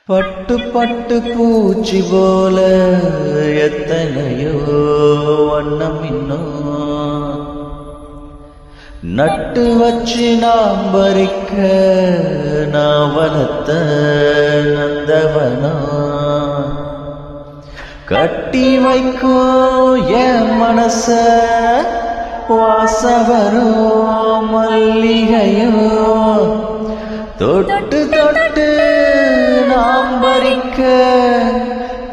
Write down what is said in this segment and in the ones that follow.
பட்டு பட்டு பூச்சி போல எத்தனையோ வண்ணம் இன்னும் நட்டு வச்சு நாம் பறிக்க நான் வளர்த்த நந்தவனம் கட்டி வைக்கும் என் மனச வாசவரும் மல்லிகையோ தொட்டு தொட்டு நாம் பறிக்க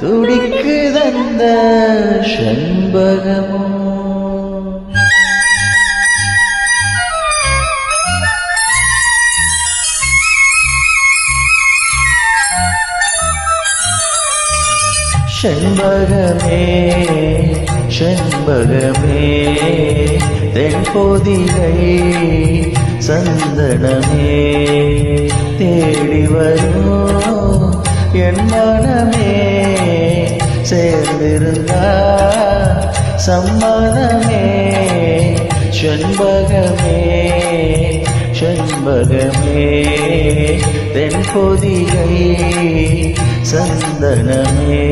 துடிக்குதந்த செண்பகமோ செண்பகமே செண்பகமே தென்பொதிகை சந்தனமே தேடி வரும் என் மனமே சேர்ந்திருந்தா சம்மதமே செண்பகமே செண்பகமே தென்பொதிகை சந்தனமே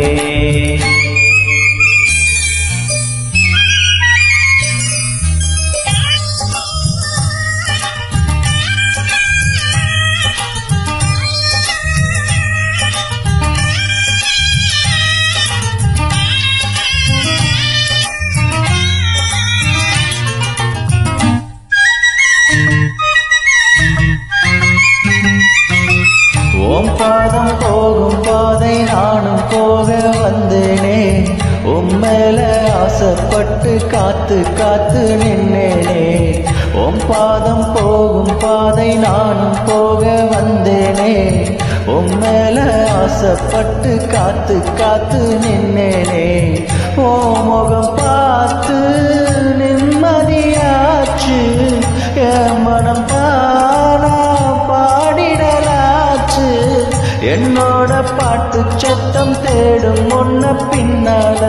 ஓம் பாதம் போகும் பாதை நானும் போக வந்தேனே உம்மேல ஆசைப்பட்டு காத்து காத்து நின்னேனே ஓம் பாதம் போகும் பாதை நானும் போக வந்தேனே உம்மேல ஆசைப்பட்டு காத்து காத்து நின்னேனே ஓ முகம் பார்த்து நிம்மதியாச்சு என் மனம் தானா பாடிடலாச்சு என்னோட பாட்டு சத்தம் தேடும் ஒன்ன பின்னால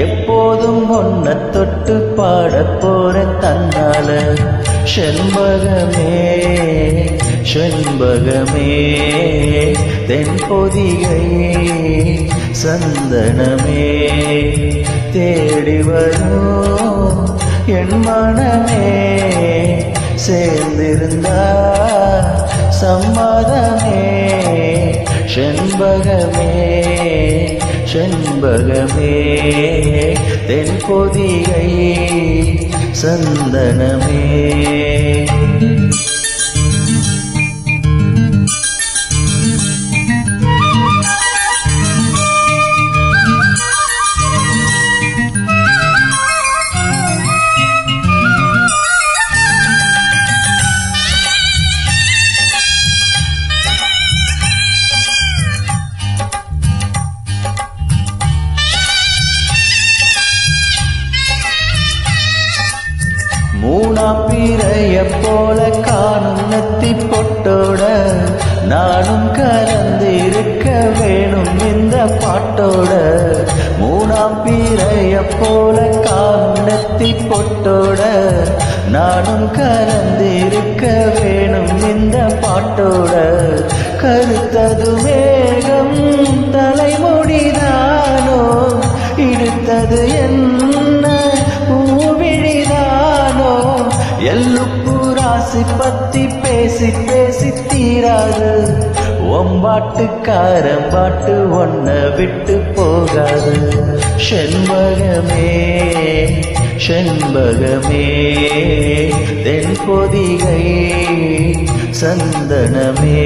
எப்போதும் ஒன்ன தொட்டு பாட போற தன்னால செண்பகமே செண்பகமே தென்பொதிகை சந்தனமே தேடி வரும் என் மனமே சேர்ந்திருந்தா சம்மதமே செண்பகமே செண்பகமே தென்பொதிகை சந்தனமே மூணாம் பிறைய போல காணும் நெத்தி பொட்டோட நானும் கலந்து இருக்க வேணும் இந்த பாட்டோட மூணாம் பிறைய போல காணும் நெத்தி பொட்டோட நானும் கலந்து இருக்க வேணும் இந்த பாட்டோட கருத்தது மேகம் தலைமுடிதானோ இழுத்தது என்ன பூவிழிதானோ எல்லுப்பு ராசி பத்தி பேசி பேசி தீராது ஒம்பாட்டுக்காரன் பாட்டு ஒன்ன விட்டு போகாது செண்பகமே செண்பகமே தென்பொதிகை சந்தனமே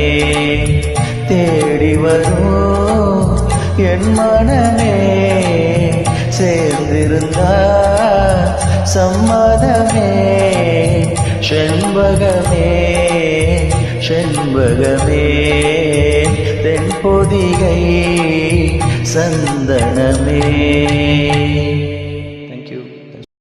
தேடி வரும் என் மனமே சேர்ந்திருந்தா சம்மதமே செண்பகமே செண்பகமே தென்பொதிகை சந்தனமே